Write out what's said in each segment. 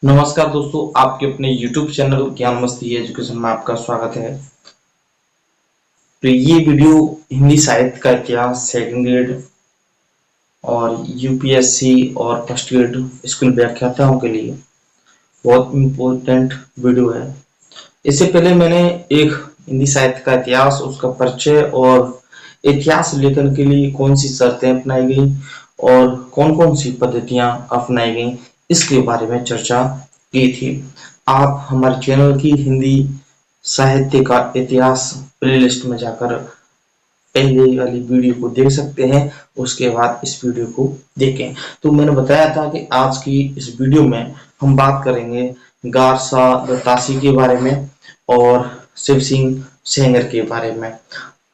नमस्कार दोस्तों, आपके अपने YouTube चैनल ज्ञान मस्ती एजुकेशन में आपका स्वागत है। तो ये वीडियो हिंदी साहित्य का इतिहास सेकंड ग्रेड और यूपीएससी और फर्स्ट ग्रेड स्कूल व्याख्याताओं के लिए बहुत इम्पोर्टेंट वीडियो है। इससे पहले मैंने एक हिंदी साहित्य का इतिहास, उसका परिचय और इतिहास लेखन के लिए कौन सी शर्तें अपनाई गई और कौन कौन सी पद्धतियां अपनाई गई, इसके बारे में चर्चा की थी। आप हमारे चैनल की हिंदी साहित्य का इतिहास प्लेलिस्ट में जाकर पहले वाली वीडियो को देख सकते हैं, उसके बाद इस वीडियो को देखें। तो मैंने बताया था कि आज की इस वीडियो में हम बात करेंगे गारसा दत्तासी के बारे में और शिव सिंह सेंगर के बारे में।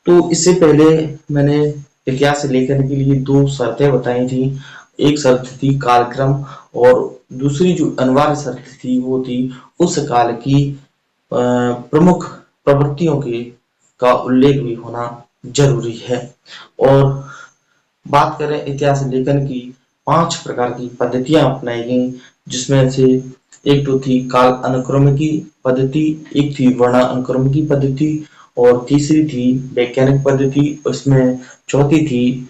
तो इससे पहले मैंने इतिहास लेखन के लिए दो शर्तें बताई थी। एक शर्त थी कालक्रम और दूसरी जो अनिवार्य शर्त थी वो थी उस काल की प्रमुख प्रवृत्तियों की का उल्लेख भी होना जरूरी है। और बात करें इतिहास लेखन की, 5 प्रकार की पद्धतियां अपनाई गई, जिसमें से एक तो थी काल अनुक्रमिकी पद्धति, एक थी वर्ण अनुक्रमिकी पद्धति और तीसरी थी वैज्ञानिक पद्धति, उसमें चौथी थी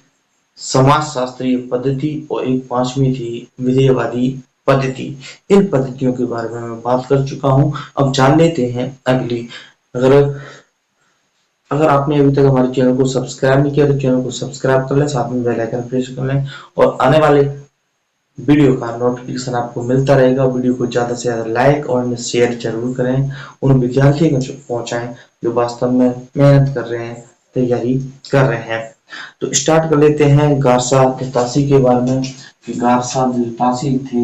समाजशास्त्रीय पद्धति और एक पांचवी थी विधेयवादी पद्धति। इन पद्धतियों के बारे में मैं बात कर चुका हूं। अब जान लेते हैं अगली। अगर अगर आपने अभी तक हमारे चैनल को सब्सक्राइब नहीं किया तो चैनल को सब्सक्राइब कर लें, साथ में बेल आइकन प्रेस कर लें और आने वाले वीडियो का नोटिफिकेशन आपको मिलता रहेगा। वीडियो को ज्यादा से ज्यादा लाइक और शेयर जरूर करें, उन विद्यार्थियों को पहुंचाएं जो वास्तव में मेहनत कर रहे हैं, तैयारी कर रहे हैं। तो स्टार्ट कर लेते हैं गारसा दत्तासी के बारे में कि गारसा दत्तासी थे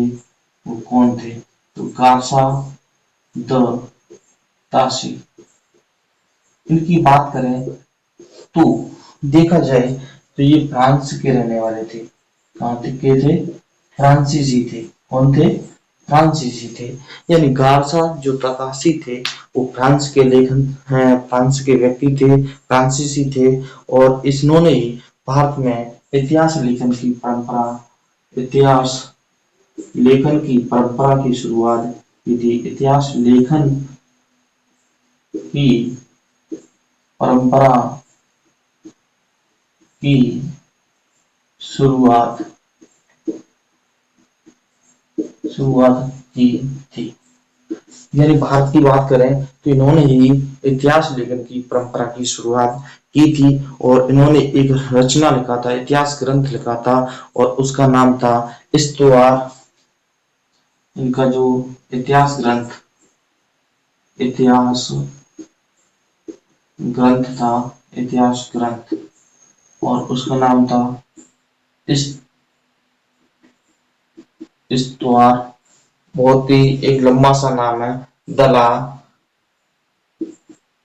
वो कौन थे। तो गारसा दत्तासी, इनकी बात करें तो देखा जाए तो ये फ्रांस के रहने वाले थे। कहाँ के थे? फ्रांसीसी थे। कौन थे? फ्रांसीसी थे। यानी गारसा जो दत्तासी थे वो फ्रांस के लेखन हैं, फ्रांस के व्यक्ति थे, फ्रांसीसी थे और इन्होंने ही भारत में इतिहास लेखन की परंपरा की शुरुआत की थी। इतिहास लेखन की परंपरा की शुरुआत की थी। यानी भारत की बात करें तो इन्होंने ही इतिहास लेखन की परंपरा की शुरुआत की थी और इन्होंने एक रचना लिखा था, इतिहास ग्रंथ लिखा था और उसका नाम था इस्तवार। इनका जो इतिहास ग्रंथ और उसका नाम था इस्तवार। बहुत ही एक लंबा सा नाम है। दला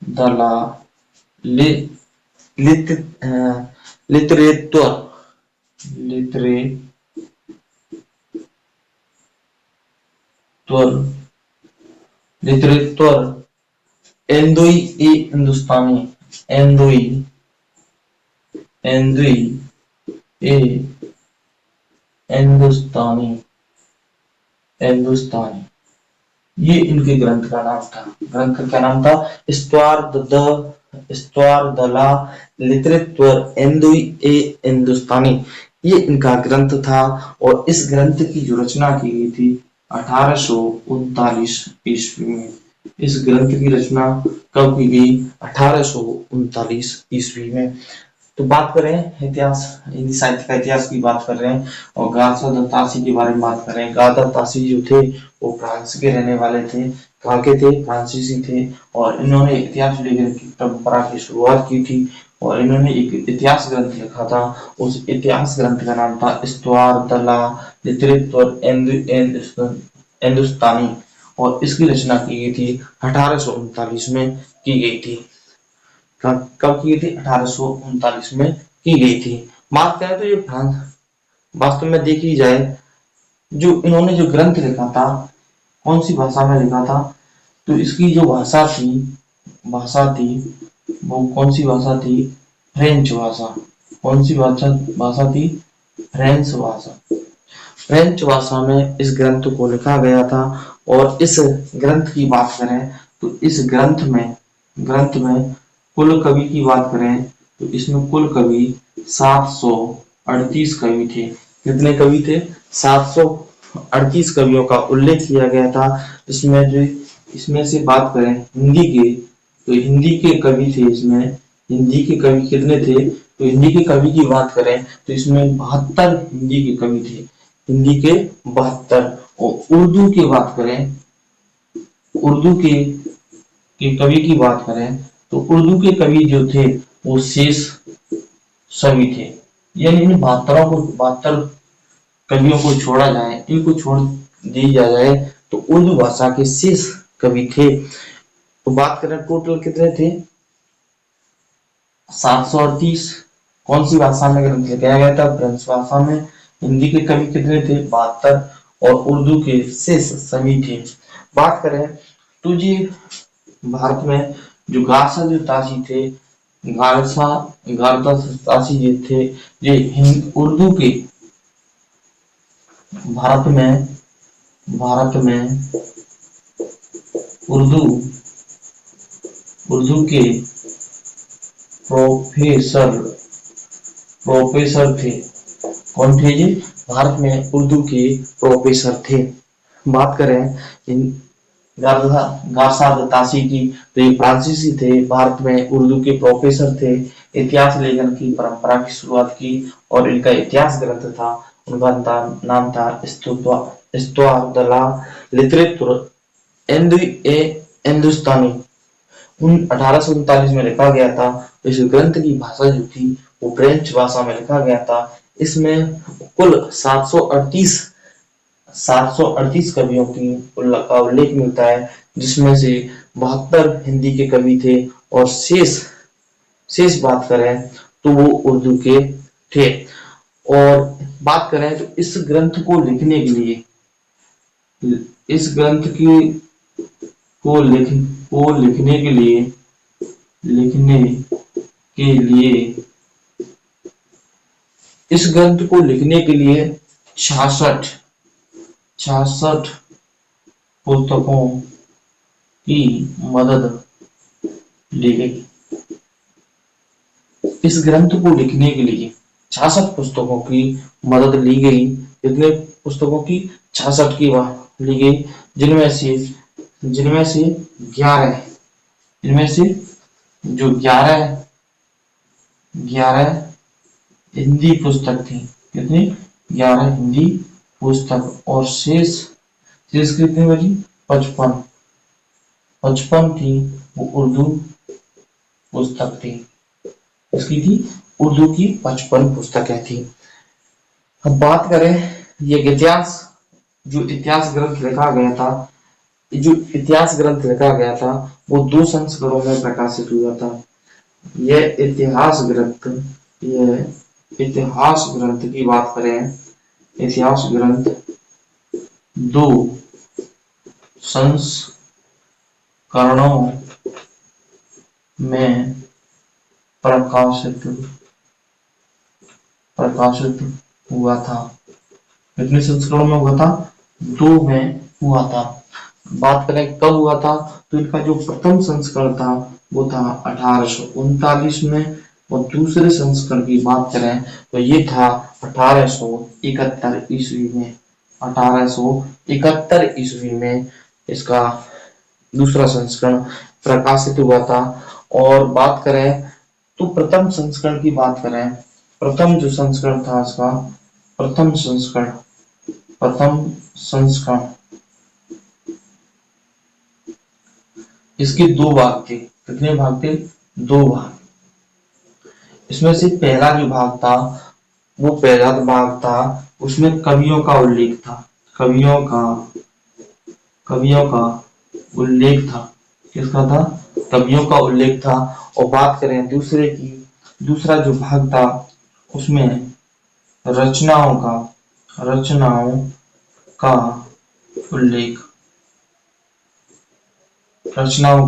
दला लि, लित, लिटरेत्वर लिटरेत्वर एंदुई ए हिंदुस्तानी एंदुई ए हिंदुस्तानी, ये इनके ग्रंथ का नाम था। ग्रंथ का क्या नाम था? इस्तवार दला लिटरेत्वर एंदुई ए हिंदुस्तानी, ये इनका ग्रंथ था। और इस ग्रंथ की जो रचना की गई थी 1839 ईस्वी में। इस ग्रंथ की रचना कब की गई? 1839 ईस्वी में। तो बात करें इतिहास, हिंदी साहित्य का इतिहास की बात कर रहे हैं और गारसा दत्तासी के बारे में बात कर रहे हैं। गारसा दत्तासी जो थे वो फ्रांस के रहने वाले थे। कहाँ के थे? फ्रांसीसी थे और इन्होंने इतिहास लेखन की परंपरा की शुरुआत की थी और इन्होंने एक इतिहास ग्रंथ लिखा था। उस इतिहास ग्रंथ का नाम था इस्तवार दला लिटरेत्वर हिंदुस्तानी और इसकी रचना की गई थी 1839 में की गई थी। कब की थी? 1839 में की गई थी। बात करें तो ये फ्रांस, वास्तव में देखी जाए जो इन्होंने जो ग्रंथ लिखा था कौन सी भाषा में लिखा था, तो इसकी जो भाषा थी वो कौन सी भाषा थी? फ्रेंच भाषा। कौन सी भाषा थी? फ्रेंच भाषा। फ्रेंच भाषा में इस ग्रंथ को लिखा गया था। और इस ग्रंथ की बात करें तो इस ग्रंथ में कुल कवि की बात करें तो इसमें कुल कवि 738 कवि थे। कितने कवि थे? 738 कवियों का उल्लेख किया गया था। इसमें से बात करें हिंदी के तो हिंदी के कवि थे। इसमें हिंदी के कवि कितने थे? तो हिंदी के कवि की बात करें तो इसमें 72 हिंदी के कवि थे। हिंदी के 72। और उर्दू की बात करें, उर्दू के कवि की बात करें तो उर्दू के कवि जो थे वो शेष सभी थे। यानी इन 72 कवियों को छोड़ा जाए, इनको छोड़ दिया जाए तो उर्दू भाषा के शेष कवि थे। तो बात करें टोटल कितने थे? 738। कौन सी भाषा में ग्रंथ लिखाया गया था? फ्रेंच भाषा में। हिंदी के कवि कितने थे? 72। और उर्दू के शेष सभी थे। बात करें तो जी भारत में जो गार्सा जो ताशी थे, गार्सा ताशी जी थे, ये उर्दू के भारत में उर्दू के प्रोफेसर थे। कौन थे जी? भारत में उर्दू के प्रोफेसर थे। बात करें गार्सा ताशी की तो ये फ्रांसीसी थे। भारत में उर्दू के प्रोफेसर थे। इतिहास लेखन की परंपरा की शुरुआत की और इनका इतिहास ग्रंथ था। उनका नाम था हिस्toire de la littérature हिंदुस्तानी। 1839 में लिखा गया था। इस ग्रंथ की भाषा जो थी वो फ्रेंच भाषा में लिखा गया था। इसमें कुल 738 कवियों का उल्लेख मिलता है, जिसमें से 72 हिंदी के कवि थे और शेष बात करें तो वो उर्दू के थे। और बात करें तो इस ग्रंथ को लिखने के लिए इस ग्रंथ की को लिखने के लिए इस ग्रंथ को लिखने के लिए 66 पुस्तकों की मदद ली गई। इस ग्रंथ को लिखने के लिए 66 पुस्तकों की मदद ली गई। कितने पुस्तकों की? 66 की ली गई, जिनमें से 11 इनमें से जो 11 हिंदी पुस्तक थी। कितनी? 11 हिंदी पुस्तक। और शेष कितनी बची? 55 थी वो उर्दू पुस्तक थी। इसकी थी उर्दू की 55 पुस्तकें थी। अब बात करें ये इतिहास ग्रंथ लिखा गया था। जो इतिहास ग्रंथ लिखा गया था वो 2 संस्करणों में प्रकाशित हुआ था। यह इतिहास ग्रंथ की बात करें, इतिहास ग्रंथ 2 संस्करणों में प्रकाशित हुआ था। कितने संस्करणों में हुआ था? 2 में हुआ था। बात करें कब हुआ था तो इनका जो प्रथम संस्करण था वो था 1839 में। और दूसरे संस्करण की बात करें तो ये था 1871 ईस्वी में। 1871 ईस्वी में इसका दूसरा संस्करण प्रकाशित हुआ था। और बात करें तो प्रथम संस्करण की बात करें, प्रथम जो संस्करण था इसका प्रथम संस्करण इसके 2 भाग थे। कितने भाग थे? 2 भाग। इसमें से पहला जो भाग था वो पहला भाग था उसमें कवियों का उल्लेख था। कवियों का उल्लेख था। किसका था? कवियों का उल्लेख था। और बात करें दूसरा जो भाग था उसमें रचनाओं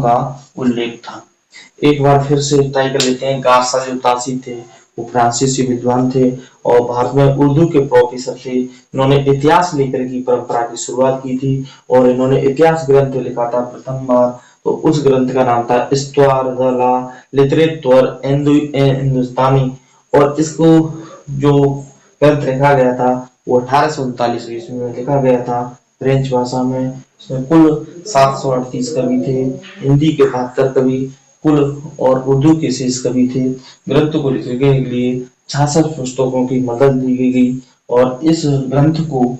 का उल्लेख था। एक बार फिर से तय कर लेते हैं। गार्सा जो ताशी थे वो फ्रांसीसी विद्वान थे और भारत में उर्दू के प्रोफेसर थे। इन्होंने इतिहास लेकर की परंपरा की शुरुआत की थी और इन्होंने इतिहास ग्रंथ लिखा था प्रथम बार। तो उस ग्रंथ का नाम था इस्त्वार द ला लिटरेचर हिंदुस्तानी। और इसको जो ग्रंथ लिखा गया था वो 1839 ईस्वी में लिखा गया था फ्रेंच भाषा में। इसमें कुल 738 कवि थे, हिंदी के 72 कवि कुल और उर्दू के 6 कवि थे। ग्रंथ को लिखने के लिए 66 पुस्तकों की मदद ली गई और इस ग्रंथ को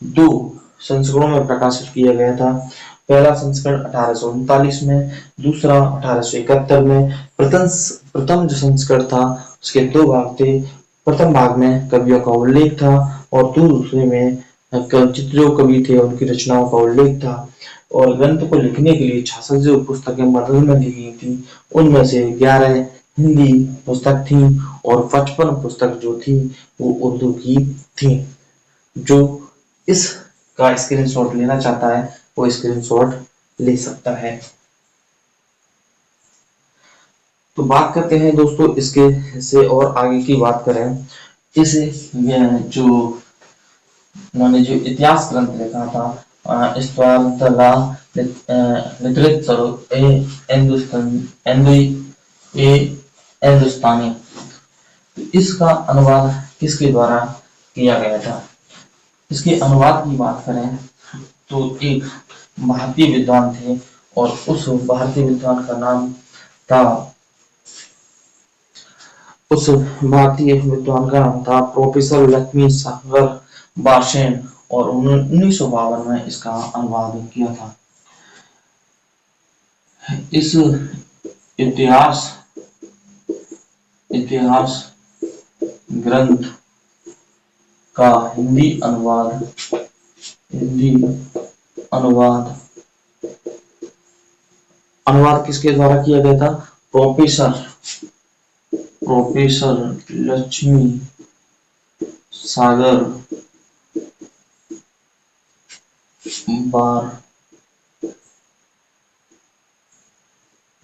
2 संस्करणों में प्रकाशित किया गया था। पहला संस्करण 1839 में, दूसरा 1871 में। प्रथम जो संस्करण था उसके 2 भाग थे। प्रथम भाग में कवियों का उल्लेख था और दूसरे में जो कवि थे उनकी रचनाओं का उल्लेख था। और ग्रंथ को लिखने के लिए 66 जो पुस्तकें मदद में ली गई थी उनमें से 11 हिंदी पुस्तक थी और 55 पुस्तक जो थी वो उर्दू की थी। जो इस का स्क्रीनशॉट लेना चाहता है वो स्क्रीनशॉट ले सकता है। तो बात करते हैं दोस्तों इसके से और आगे की बात करें। इस जो उन्होंने जो इतिहास ग्रंथ लिखा था हिंदुस्तानी, इसका अनुवाद किसके द्वारा किया गया था? इसके अनुवाद की बात करें तो एक भारतीय विद्वान थे और उस भारतीय विद्वान का नाम था प्रोफेसर लक्ष्मी सागर बार्शेन और उन्होंने 1952 में इसका अनुवाद किया था। इस इतिहास ग्रंथ का हिंदी अनुवाद किसके द्वारा किया गया था? प्रोफेसर लक्ष्मी सागर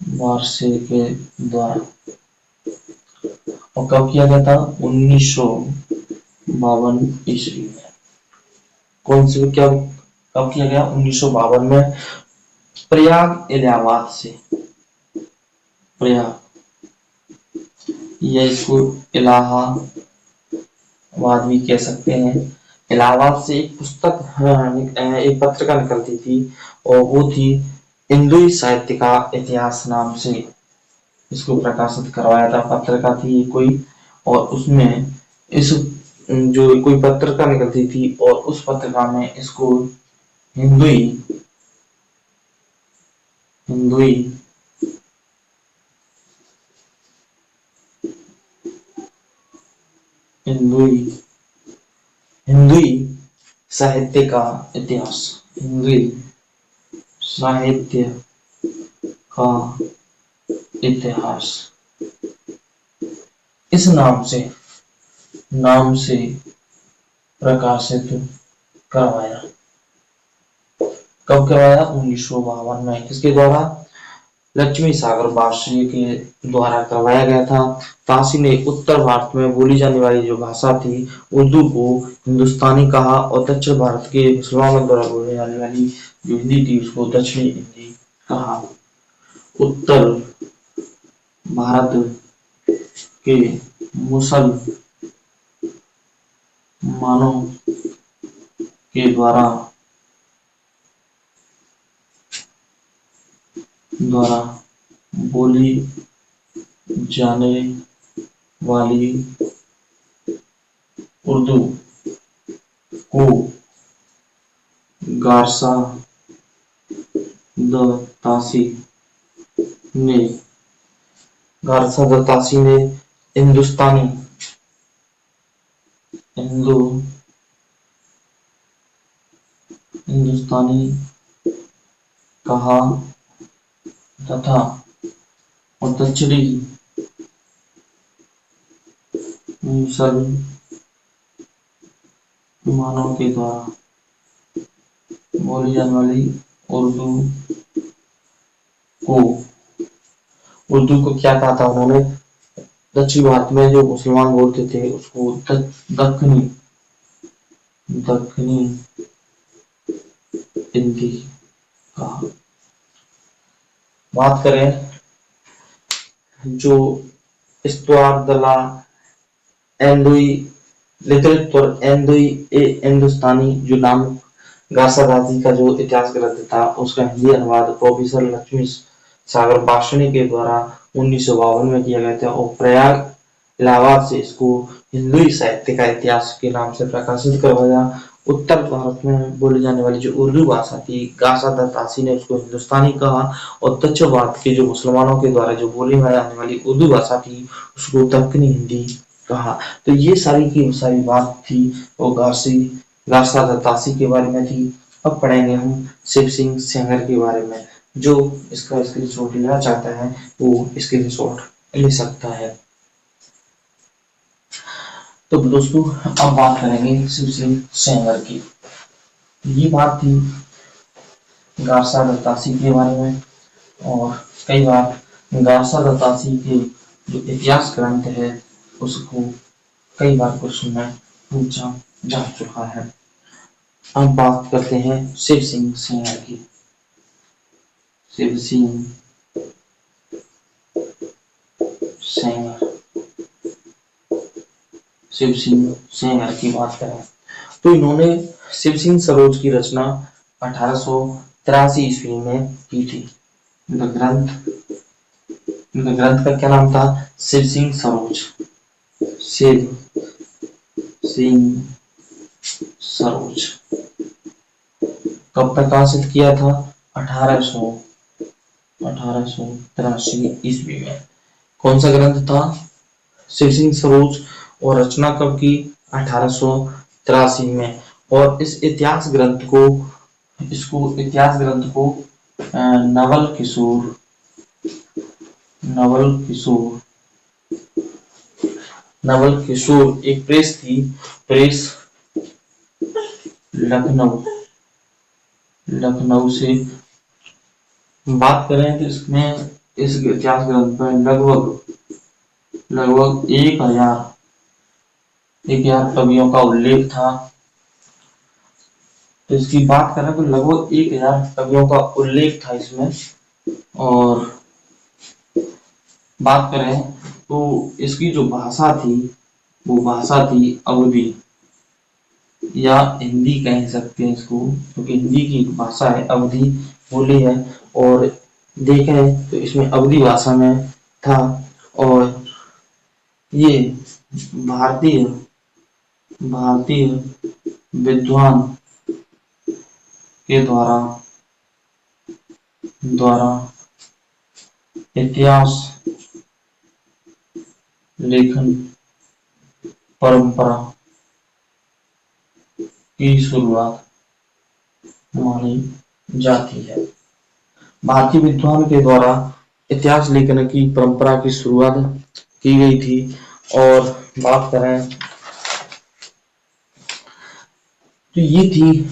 बारसे के द्वारा। और कब किया गया था? 1952 ईस्वी में। कौन से कब किया गया? 1952 में प्रयाग इलाहाबाद से। प्रयाग या इसको इलाहाबाद भी कह सकते हैं। इलाहाबाद से एक एक पत्रिका निकलती थी और वो थी हिंदू साहित्य का इतिहास नाम से इसको प्रकाशित करवाया था। पत्रिका थी कोई और उसमें इस जो कोई पत्रिका निकलती थी और उस पत्रिका में इसको हिंदुई साहित्य का इतिहास, हिंदुई साहित्य का इतिहास इस नाम से प्रकाशित करवाया। कब करवाया? 1952 में। किसके द्वारा? लक्ष्मी सागर बार्शी के द्वारा करवाया गया था। ताशी ने उत्तर भारत में बोली जाने वाली जो भाषा थी उर्दू को हिंदुस्तानी कहा और दक्षिण भारत के मुसलमानों द्वारा बोली जाने वाली जो हिंदी थी उसको दक्षिणी हिंदी कहा। उत्तर भारत के मुसलमानों के द्वारा बोली जाने वाली उर्दू को गारसा द तासी ने हिंदुस्तानी कहा तथा और दक्षिणी मुसलमानों के द्वारा बोली जाने वाली उर्दू को क्या कहा था उन्होंने? दक्षिण भारत में जो मुसलमान बोलते थे उसको दक्खनी दक्खनी हिंदी कहा। बात करें जो इस्तवार दला एंदुई लिटरेचर एंदुई हिंदुस्तानी जो नाम गासादासी का जो इतिहास ग्रंथ था उसका हिंदी अनुवाद प्रोफेसर लक्ष्मी सागर भाषणी के द्वारा 1952 में किया गया था और प्रयाग इलाहाबाद से इसको हिंदू साहित्य का इतिहास के नाम से प्रकाशित करवाया। उत्तर भारत में बोली जाने वाली जो उर्दू भाषा थी गासादासी ने उसको हिंदुस्तानी कहा और दक्षिण भारत के जो मुसलमानों के द्वारा जो बोली जाने वाली उर्दू भाषा थी उसको दक्कनी हिंदी कहा। तो ये सारी की सारी बात थी वो गासादासी के बारे में थी। अब पढ़ेंगे हम शिव सिंह सेंगर के बारे में। जो इसका स्क्रीनशॉट लेना चाहता है वो स्क्रीनशॉट ले सकता है। तो दोस्तों अब बात करेंगे शिव सिंह सेंगर की। ये बात थी गासादासी के बारे में और कई बार गासादासी के जो इतिहास ग्रंथ है उसको कई बार क्वेश्चन में पूछा जा चुका है। अब बात करते हैं शिव सिंह सेंगर की। शिव सिंह सेंगर शिव सिंह सेंगर की बात करें तो इन्होंने शिव सिंह सरोज की रचना 1883 ईस्वी में की थी। ग्रंथ का क्या नाम था? शिव सिंह सरोज। शिव सिंह सरोज कब प्रकाशित किया था? 1883 ईस्वी में। कौन सा ग्रंथ था? शिव सिंह सरोज। और रचना कब की? 1883 में। और इस इतिहास ग्रंथ को नवल किशोर एक प्रेस थी, प्रेस लखनऊ से बात करें तो इसमें इस इतिहास ग्रंथ में लगभग 1000 कवियों का उल्लेख था। तो इसकी बात करें तो लगभग 1000 कवियों का उल्लेख था इसमें। और बात करें तो इसकी जो भाषा थी वो भाषा थी अवधी या हिंदी कह सकते हैं इसको, क्योंकि हिंदी की भाषा है, अवधी बोली है। और देखें तो इसमें अवधी भाषा में था। और ये भारतीय विद्वान के द्वारा इतिहास लेखन परंपरा की शुरुआत मानी जाती है। भारतीय विद्वान के द्वारा इतिहास लेखन की परंपरा की शुरुआत की गई थी। और बात करें तो ये थी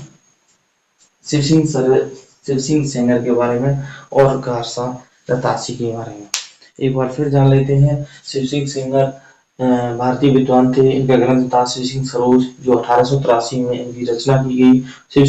शिव सिंह सेंगर के बारे में और गासादासी के बारे में। एक बार फिर जान लेते हैं। शिव सिंह सेंगर भारतीय विद्वान थे। इनका ग्रंथ था शिव सिंह सरोज जो 1883 में इनकी रचना की गई। शिव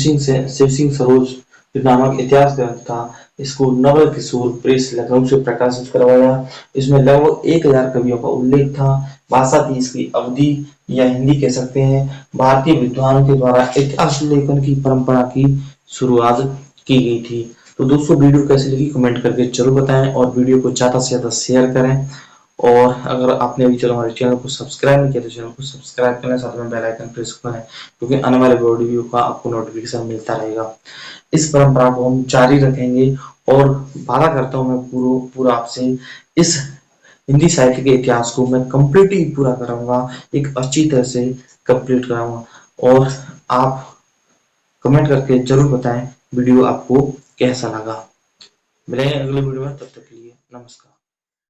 सिंह सरोज नामक इतिहास ग्रंथ था। इसको नवल किशोर प्रेस लखनऊ से प्रकाशित करवाया। इसमें लगभग 1000 कवियों का उल्लेख था। भाषा थी इसकी अवधी या हिंदी कह सकते हैं। भारतीय विद्वानों के द्वारा इतिहास लेखन की परंपरा की शुरुआत की गई थी। तो दोस्तों वीडियो कैसी लगी कमेंट करके जरूर बताएं और वीडियो को ज्यादा से ज्यादा शेयर करें। और अगर आपने अभी चलो हमारे चैनल को सब्सक्राइब नहीं किया तो चैनल को सब्सक्राइब करें, साथ में बेल आइकन प्रेस करें, क्योंकि आने वाले वीडियो का आपको नोटिफिकेशन मिलता रहेगा। इस परंपरा को हम जारी रखेंगे और वादा करता हूं मैं पूरा आपसे इस हिंदी साहित्य के इतिहास को मैं कंप्लीटली पूरा कराऊंगा, एक अच्छी तरह से कंप्लीट कराऊंगा। और आप कमेंट करके जरूर बताएं वीडियो आपको कैसा लगा। मिलेंगे अगले वीडियो में, तब तक के लिए नमस्कार।